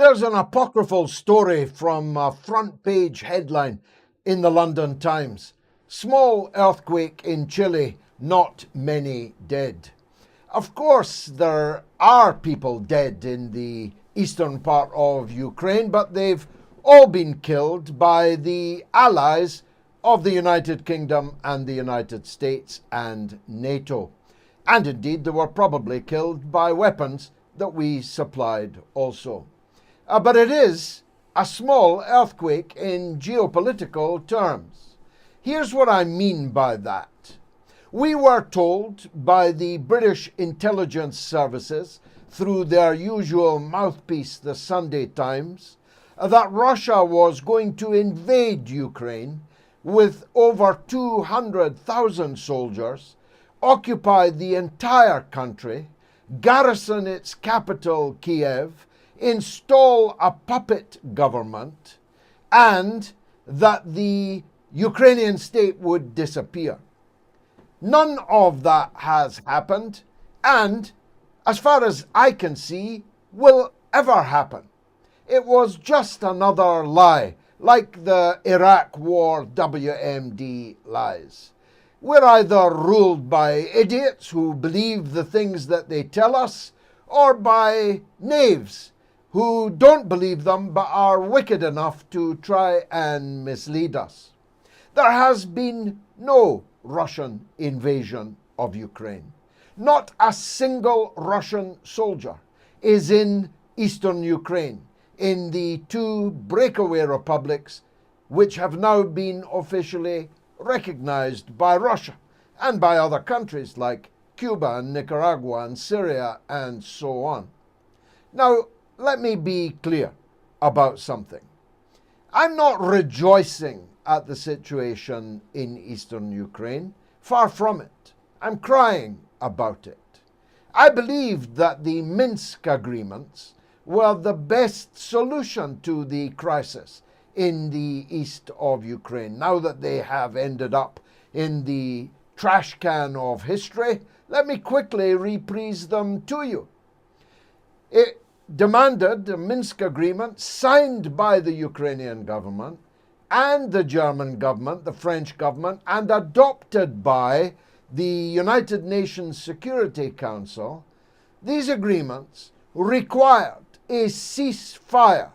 There's an apocryphal story from a front page headline in the London Times. Small earthquake in Chile, not many dead. Of course, there are people dead in the eastern part of Ukraine, but they've all been killed by the allies of the United Kingdom and the United States and NATO. And indeed, they were probably killed by weapons that we supplied also. But it is a small earthquake in geopolitical terms. Here's what I mean by that. We were told by the British intelligence services through their usual mouthpiece, the Sunday Times, that Russia was going to invade Ukraine with over 200,000 soldiers, occupy the entire country, garrison its capital, Kiev, install a puppet government, and that the Ukrainian state would disappear. None of that has happened, and as far as I can see, will ever happen. It was just another lie, like the Iraq War WMD lies. We're either ruled by idiots who believe the things that they tell us, or by knaves who don't believe them but are wicked enough to try and mislead us. There has been no Russian invasion of Ukraine. Not a single Russian soldier is in eastern Ukraine, in the two breakaway republics which have now been officially recognized by Russia and by other countries like Cuba and Nicaragua and Syria and so on. Now, let me be clear about something. I'm not rejoicing at the situation in eastern Ukraine. Far from it. I'm crying about it. I believed that the Minsk agreements were the best solution to the crisis in the east of Ukraine. Now that they have ended up in the trash can of history, let me quickly reprise them to you. It demanded a Minsk agreement signed by the Ukrainian government and the German government, the French government, and adopted by the United Nations Security Council. These agreements required a ceasefire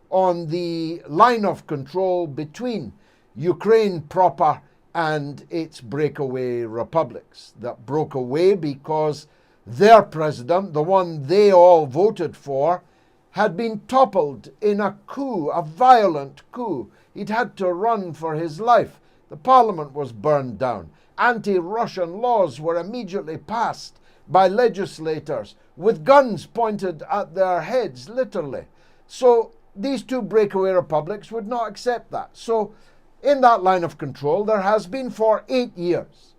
on the line of control between Ukraine proper and its breakaway republics that broke away because their president, the one they all voted for, had been toppled in a coup, a violent coup. He'd had to run for his life. The parliament was burned down. Anti-Russian laws were immediately passed by legislators with guns pointed at their heads, literally. So these two breakaway republics would not accept that. So in that line of control, there has been for 8 years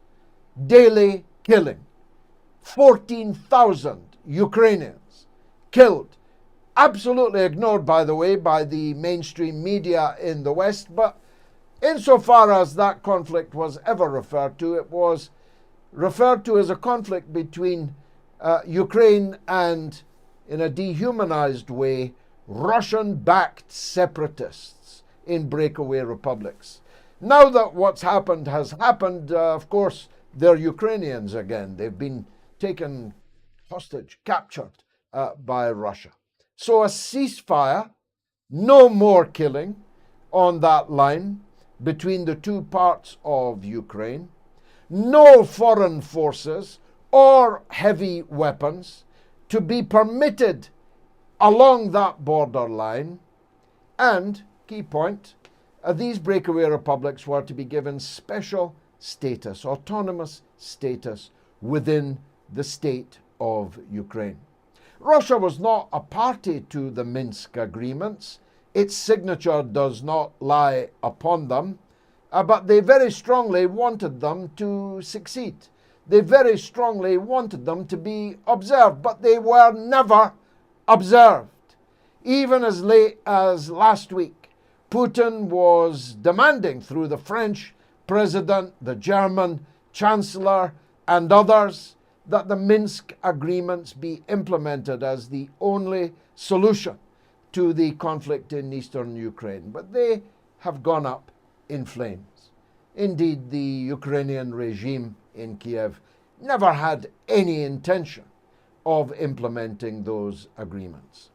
daily killing. 14,000 Ukrainians killed. Absolutely ignored, by the way, by the mainstream media in the West. But insofar as that conflict was ever referred to, it was referred to as a conflict between Ukraine and, in a dehumanized way, Russian-backed separatists in breakaway republics. Now that what's happened has happened, of course, they're Ukrainians again. They've been taken hostage, captured by Russia. So a ceasefire, no more killing on that line between the two parts of Ukraine, no foreign forces or heavy weapons to be permitted along that border line, and, key point, these breakaway republics were to be given special status, autonomous status within the state of Ukraine. Russia was not a party to the Minsk agreements. Its signature does not lie upon them, but they very strongly wanted them to succeed. They very strongly wanted them to be observed, but they were never observed. Even as late as last week, Putin was demanding through the French president, the German chancellor, and others that the Minsk agreements be implemented as the only solution to the conflict in eastern Ukraine, but they have gone up in flames. Indeed, the Ukrainian regime in Kiev never had any intention of implementing those agreements.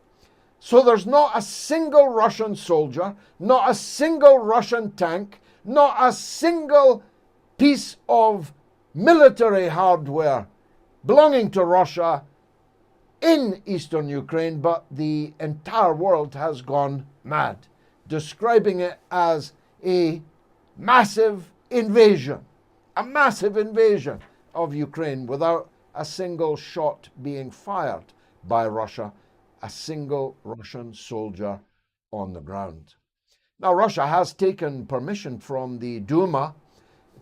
So there's not a single Russian soldier, not a single Russian tank, not a single piece of military hardware belonging to Russia in eastern Ukraine, but the entire world has gone mad, describing it as a massive invasion of Ukraine without a single shot being fired by Russia, a single Russian soldier on the ground. Now, Russia has taken permission from the Duma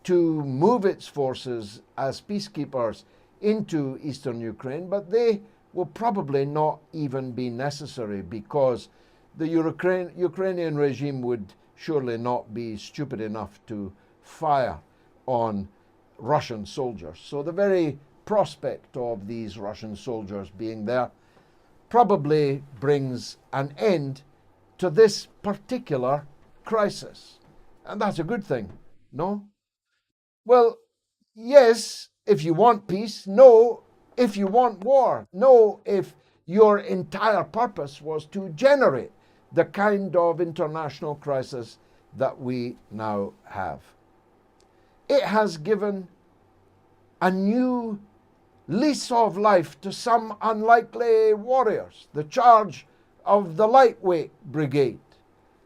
to move its forces as peacekeepers into eastern Ukraine, but they will probably not even be necessary because the Ukrainian regime would surely not be stupid enough to fire on Russian soldiers. So the very prospect of these Russian soldiers being there probably brings an end to this particular crisis. And that's a good thing, no? Well, yes, if you want peace. No, if you want war. No, if your entire purpose was to generate the kind of international crisis that we now have. It has given a new lease of life to some unlikely warriors, the charge of the lightweight brigade.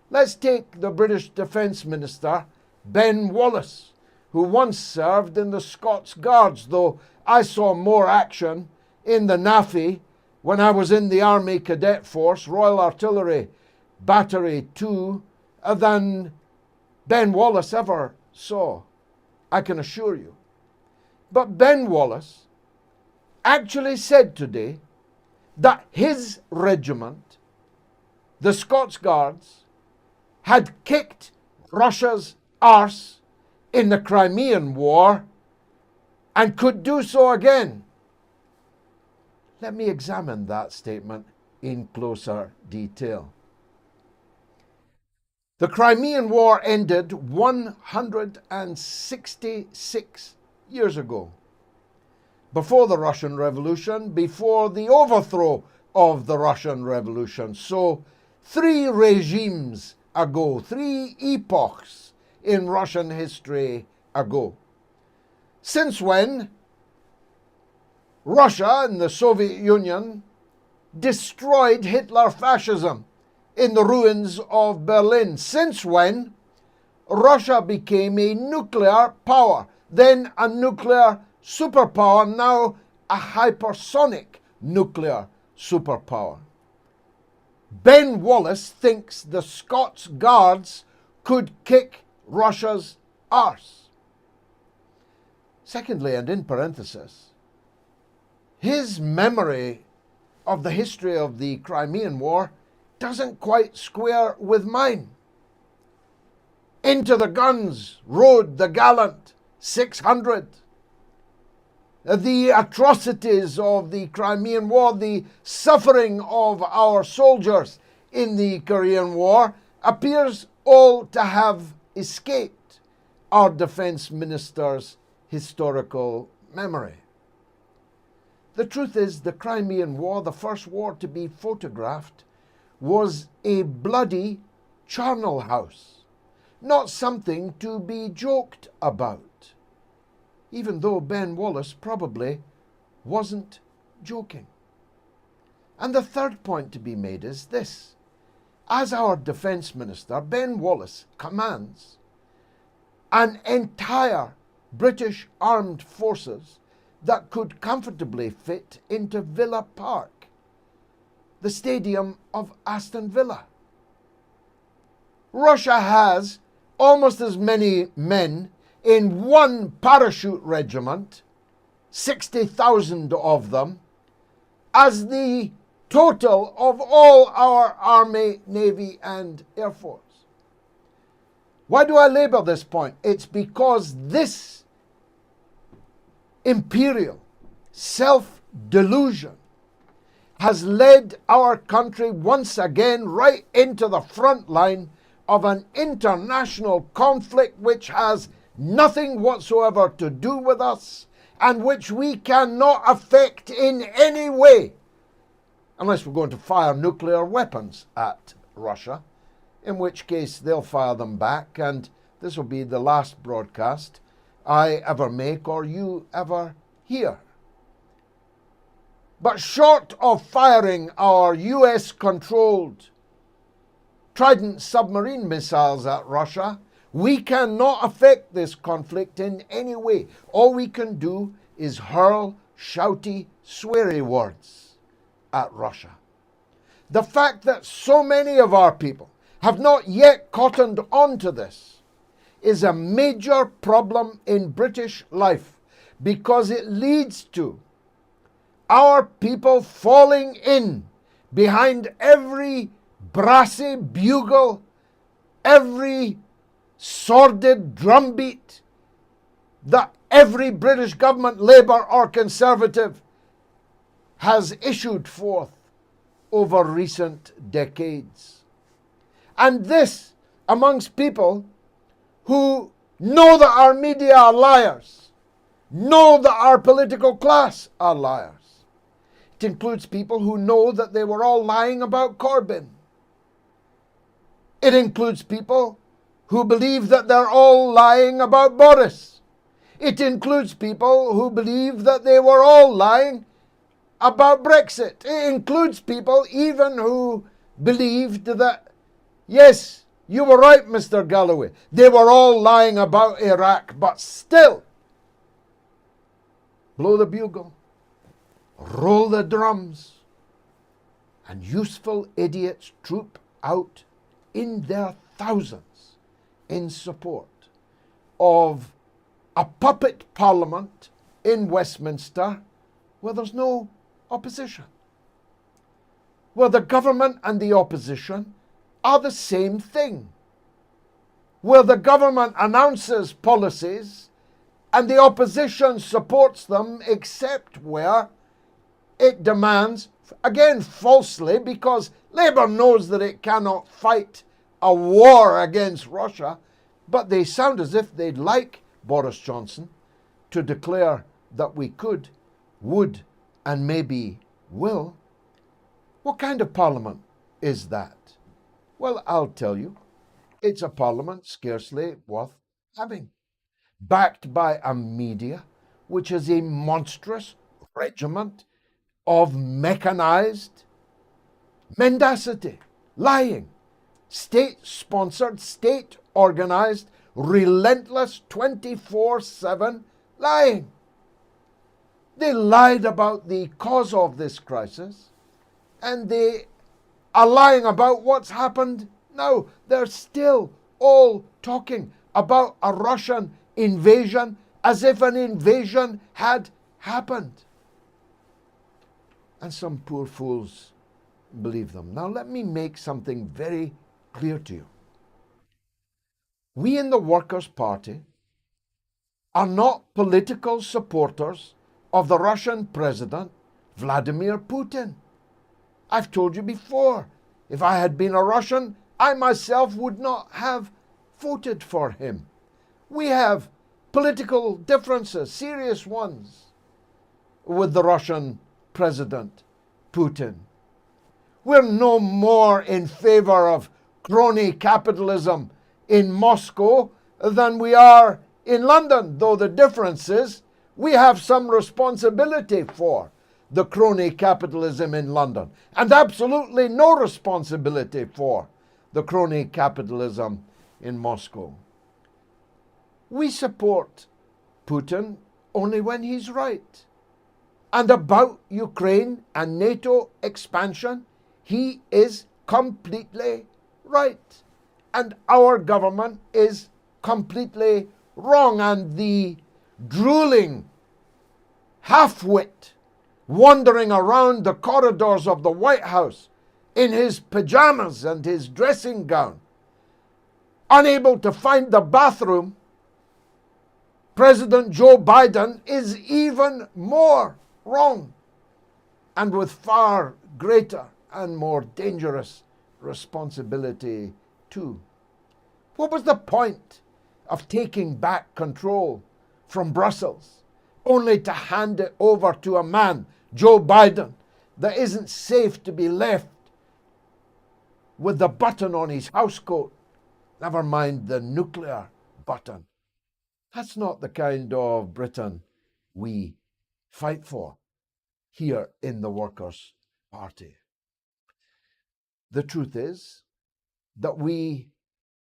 Let's take the British Defence Minister, Ben Wallace, who once served in the Scots Guards, though I saw more action in the NAFI when I was in the Army Cadet Force, Royal Artillery Battery 2, than Ben Wallace ever saw, I can assure you. But Ben Wallace actually said today that his regiment, the Scots Guards, had kicked Russia's arse in the Crimean War and could do so again. Let me examine that statement in closer detail. The Crimean War ended 166 years ago, before the Russian Revolution, before the overthrow of the Russian Revolution. So 3 regimes ago, 3 epochs in Russian history ago. Since when Russia and the Soviet Union destroyed Hitler fascism in the ruins of Berlin. Since when Russia became a nuclear power, then a nuclear superpower, now a hypersonic nuclear superpower. Ben Wallace thinks the Scots Guards could kick Russia's arse. Secondly, and in parenthesis, his memory of the history of the Crimean War doesn't quite square with mine. Into the guns rode the gallant 600. The atrocities of the Crimean War, the suffering of our soldiers in the Korean War appears all to have escaped our defense minister's historical memory. The truth is, the Crimean War, the first war to be photographed, was a bloody charnel house, not something to be joked about, even though Ben Wallace probably wasn't joking. And the third point to be made is this. As our defense minister, Ben Wallace commands an entire British armed forces that could comfortably fit into Villa Park, the stadium of Aston Villa. Russia has almost as many men in one parachute regiment, 60,000 of them, as the total of all our Army, Navy, and Air Force. Why do I labor this point? It's because this imperial self-delusion has led our country once again right into the front line of an international conflict which has nothing whatsoever to do with us and which we cannot affect in any way, unless we're going to fire nuclear weapons at Russia, in which case they'll fire them back, and this will be the last broadcast I ever make or you ever hear. But short of firing our US-controlled Trident submarine missiles at Russia, we cannot affect this conflict in any way. All we can do is hurl shouty, sweary words at Russia. The fact that so many of our people have not yet cottoned on to this is a major problem in British life, because it leads to our people falling in behind every brassy bugle, every sordid drumbeat that every British government, Labour or Conservative, has issued forth over recent decades. And this amongst people who know that our media are liars, know that our political class are liars. It includes people who know that they were all lying about Corbyn. It includes people who believe that they're all lying about Boris. It includes people who believe that they were all lying about Brexit. It includes people even who believed that, yes, you were right, Mr. Galloway, they were all lying about Iraq, but still, blow the bugle, roll the drums, and useful idiots troop out in their thousands in support of a puppet parliament in Westminster where there's no opposition, where the government and the opposition are the same thing, where the government announces policies and the opposition supports them, except where it demands, again falsely, because Labour knows that it cannot fight a war against Russia, but they sound as if they'd like Boris Johnson to declare that we could, would, and maybe will. What kind of parliament is that? Well, I'll tell you, it's a parliament scarcely worth having, backed by a media which is a monstrous regiment of mechanized mendacity, lying, state-sponsored, state-organized, relentless 24/7 lying. They lied about the cause of this crisis, and they are lying about what's happened now. They're still all talking about a Russian invasion as if an invasion had happened. And some poor fools believe them. Now let me make something very clear to you. We in the Workers' Party are not political supporters of the Russian President Vladimir Putin. I've told you before, if I had been a Russian, I myself would not have voted for him. We have political differences, serious ones, with the Russian President Putin. We're no more in favor of crony capitalism in Moscow than we are in London, though the difference is we have some responsibility for the crony capitalism in London, and absolutely no responsibility for the crony capitalism in Moscow. We support Putin only when he's right. And about Ukraine and NATO expansion, he is completely right. And our government is completely wrong. And the drooling half-wit wandering around the corridors of the White House in his pajamas and his dressing gown, unable to find the bathroom, President Joe Biden is even more wrong. and with far greater and more dangerous responsibility too. What was the point of taking back control from Brussels only to hand it over to a man, Joe Biden, that isn't safe to be left with the button on his housecoat, never mind the nuclear button? That's not the kind of Britain we fight for here in the Workers' Party. The truth is that we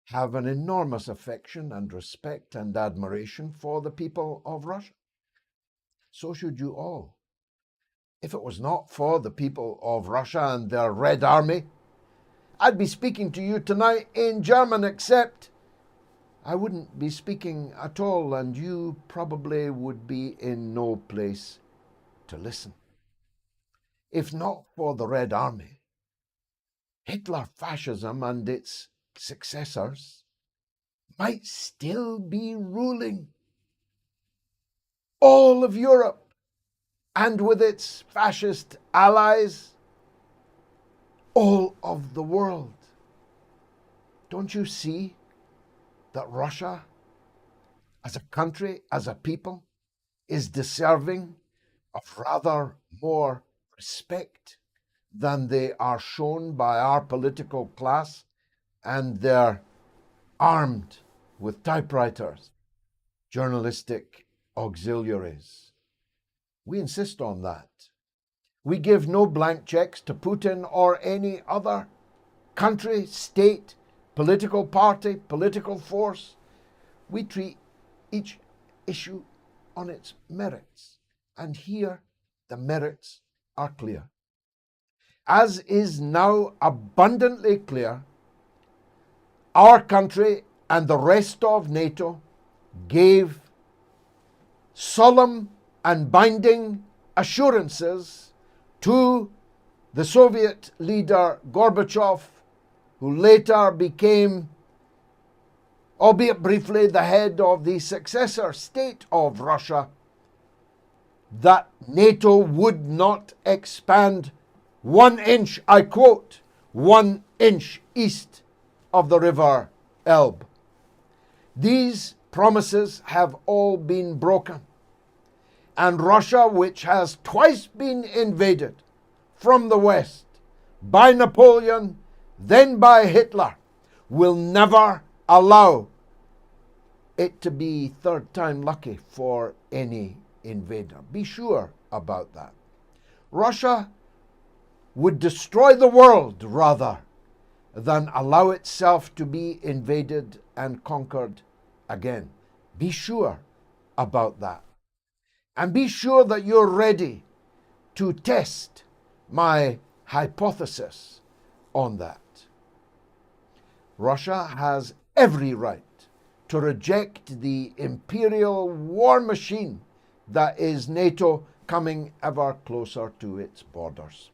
have an enormous affection and respect and admiration for the people of Russia. So should you all. If it was not for the people of Russia and their Red Army, I'd be speaking to you tonight in German, except I wouldn't be speaking at all, and you probably would be in no place to listen. If not for the Red Army, Hitler fascism and its successors might still be ruling all of Europe, and with its fascist allies, all of the world. Don't you see that Russia, as a country, as a people, is deserving of rather more respect than they are shown by our political class and their armed with typewriters, journalistic auxiliaries? We insist on that. We give no blank checks to Putin or any other country, state, political party, political force. We treat each issue on its merits, and here the merits are clear. As is now abundantly clear, our country and the rest of NATO gave solemn and binding assurances to the Soviet leader Gorbachev, who later became, albeit briefly, the head of the successor state of Russia, that NATO would not expand 1 inch, I quote, 1 inch east of the river Elbe. These promises have all been broken, and Russia, which has twice been invaded from the west by Napoleon, then by Hitler, will never allow it to be third time lucky for any invader. Be sure about that. Russia would destroy the world rather than allow itself to be invaded and conquered again. Be sure about that. And be sure that you're ready to test my hypothesis on that. Russia has every right to reject the imperial war machine that is NATO, coming ever closer to its borders.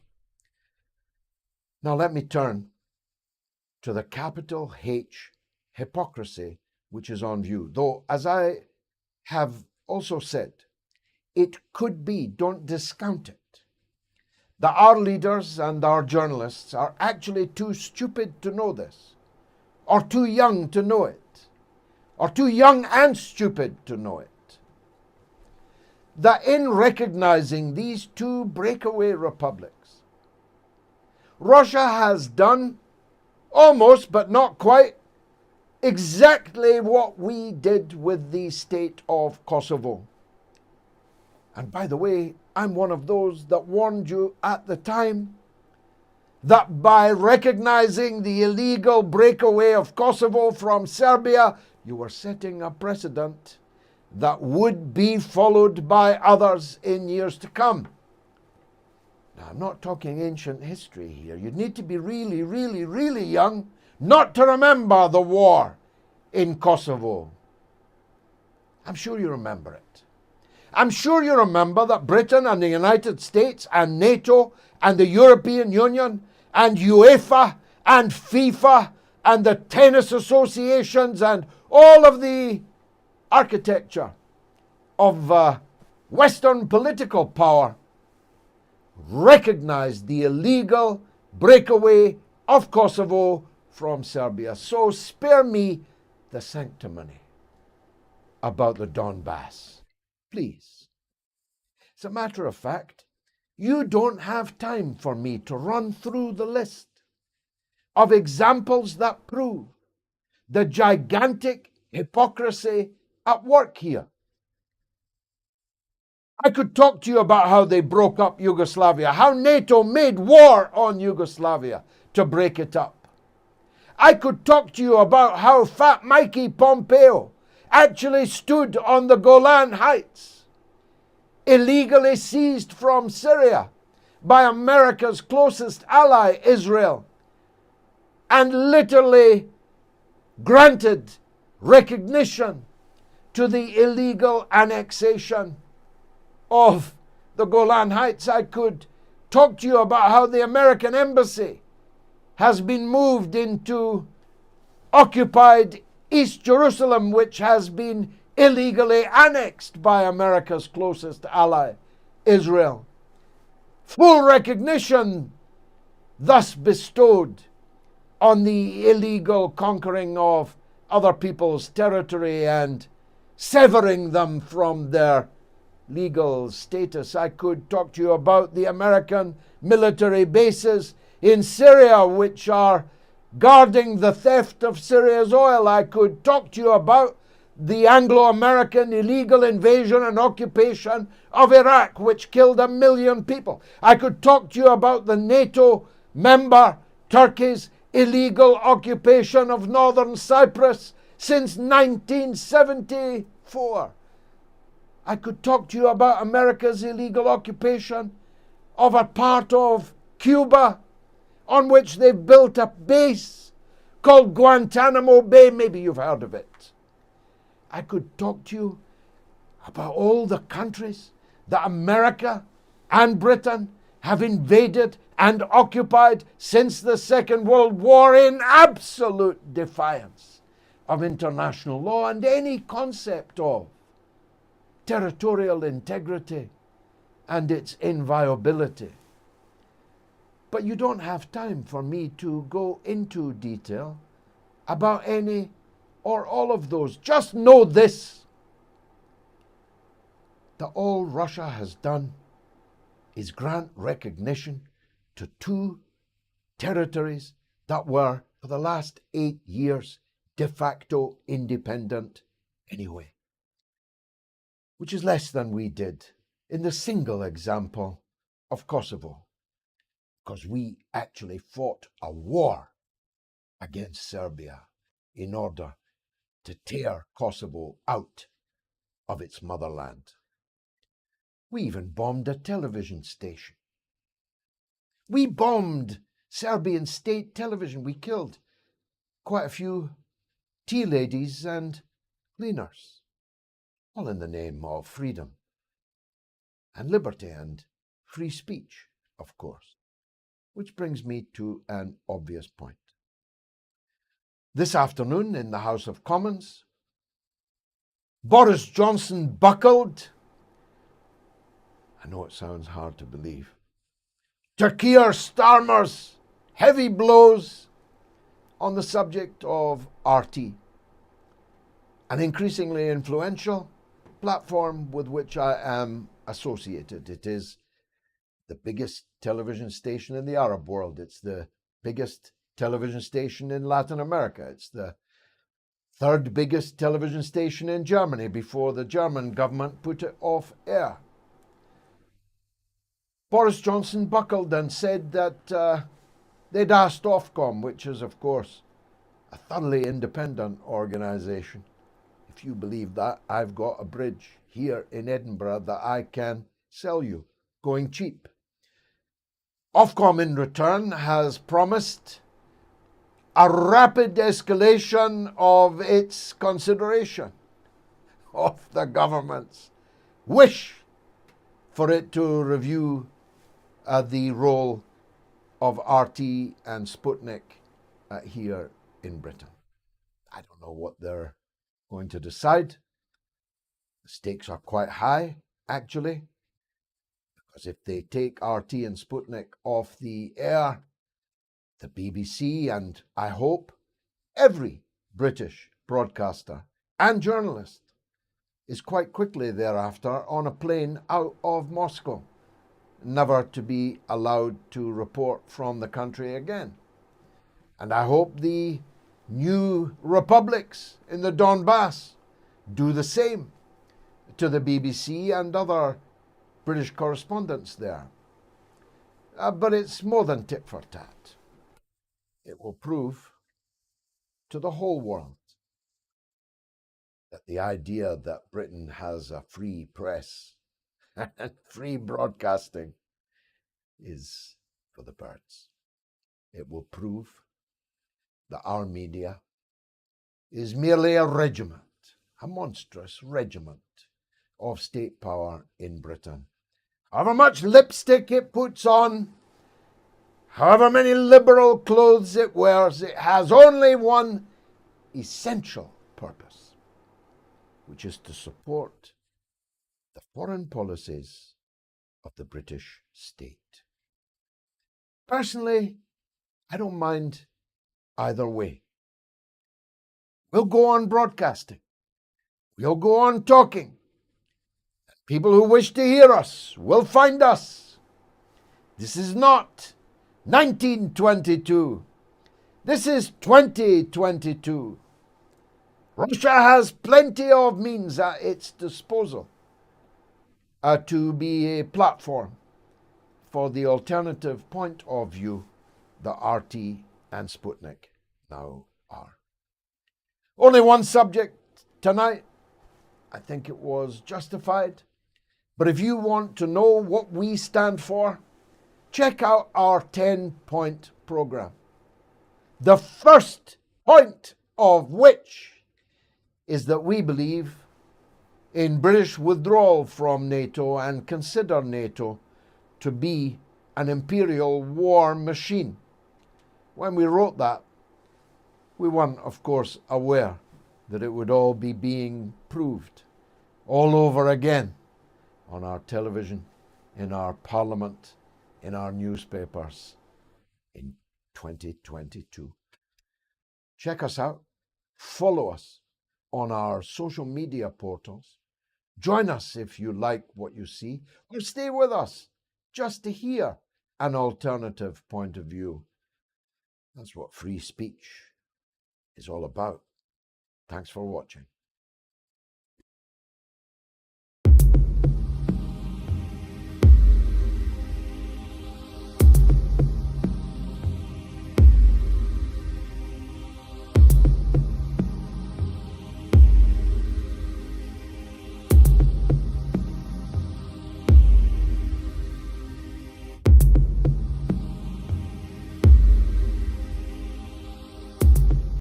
Now let me turn to the capital H hypocrisy which is on view. Though, as I have also said, it could be, don't discount it, that our leaders and our journalists are actually too stupid to know this, or too young to know it, or too young and stupid to know it. That in recognizing these two breakaway republics, Russia has done almost, but not quite, exactly what we did with the state of Kosovo. And by the way, I'm one of those that warned you at the time that by recognizing the illegal breakaway of Kosovo from Serbia, you were setting a precedent that would be followed by others in years to come. Now, I'm not talking ancient history here. You'd need to be really, really, really young not to remember the war in Kosovo. I'm sure you remember it. I'm sure you remember that Britain and the United States and NATO and the European Union and UEFA and FIFA and the tennis associations and all of the architecture of Western political power recognized the illegal breakaway of Kosovo from Serbia. So spare me the sanctimony about the Donbass, please. As a matter of fact, you don't have time for me to run through the list of examples that prove the gigantic hypocrisy at work here. I could talk to you about how they broke up Yugoslavia, how NATO made war on Yugoslavia to break it up. I could talk to you about how Fat Mikey Pompeo actually stood on the Golan Heights, illegally seized from Syria by America's closest ally, Israel, and literally granted recognition to the illegal annexation of the Golan Heights. I could talk to you about how the American embassy has been moved into occupied East Jerusalem, which has been illegally annexed by America's closest ally, Israel. Full recognition thus bestowed on the illegal conquering of other people's territory and severing them from their legal status. I could talk to you about the American military bases in Syria, which are guarding the theft of Syria's oil. I could talk to you about the Anglo-American illegal invasion and occupation of Iraq, which killed 1 million people. I could talk to you about the NATO member Turkey's illegal occupation of northern Cyprus since 1974. I could talk to you about America's illegal occupation of a part of Cuba on which they've built a base called Guantanamo Bay. Maybe you've heard of it. I could talk to you about all the countries that America and Britain have invaded and occupied since the Second World War in absolute defiance of international law and any concept of territorial integrity and its inviolability. But you don't have time for me to go into detail about any or all of those. Just know this, that all Russia has done is grant recognition to two territories that were, for the last 8 years, de facto independent anyway, which is less than we did in the single example of Kosovo, because we actually fought a war against Serbia in order to tear Kosovo out of its motherland. We even bombed a television station. We bombed Serbian state television. We killed quite a few tea ladies and cleaners, all in the name of freedom and liberty and free speech, of course. Which brings me to an obvious point. This afternoon in the House of Commons, Boris Johnson buckled, I know it sounds hard to believe, to Keir Starmer's heavy blows on the subject of RT, an increasingly influential platform with which I am associated. It is the biggest television station in the Arab world. It's the biggest television station in Latin America. It's the third biggest television station in Germany before the German government put it off air. Boris Johnson buckled and said that they'd asked Ofcom, which is, of course, a thoroughly independent organisation. If you believe that, I've got a bridge here in Edinburgh that I can sell you, going cheap. Ofcom, in return, has promised a rapid escalation of its consideration of the government's wish for it to review the role of RT and Sputnik here in Britain. I don't know what they're going to decide. The stakes are quite high, actually, Because if they take RT and Sputnik off the air, the BBC and, I hope, every British broadcaster and journalist is quite quickly thereafter on a plane out of Moscow, never to be allowed to report from the country again. And I hope the new republics in the Donbass do the same to the BBC and other British correspondents there. But it's more than tit for tat. It will prove to the whole world that the idea that Britain has a free press and free broadcasting is for the birds. It will prove that our media is merely a regiment, a monstrous regiment of state power in Britain. However much lipstick it puts on, however many liberal clothes it wears, it has only one essential purpose, which is to support the foreign policies of the British state. Personally, I don't mind either way. We'll go on broadcasting. We'll go on talking. People who wish to hear us will find us. This is not 1922. This is 2022. Russia has plenty of means at its disposal to be a platform for the alternative point of view that RT and Sputnik now are. Only one subject tonight. I think it was justified. But if you want to know what we stand for, check out our 10-point program. The first point of which is that we believe in British withdrawal from NATO and consider NATO to be an imperial war machine. When we wrote that, we weren't, of course, aware that it would all be being proved all over again on our television, in our parliament, in our newspapers in 2022. Check us out. Follow us on our social media portals. Join us if you like what you see, or stay with us just to hear an alternative point of view. That's what free speech is all about. Thanks for watching.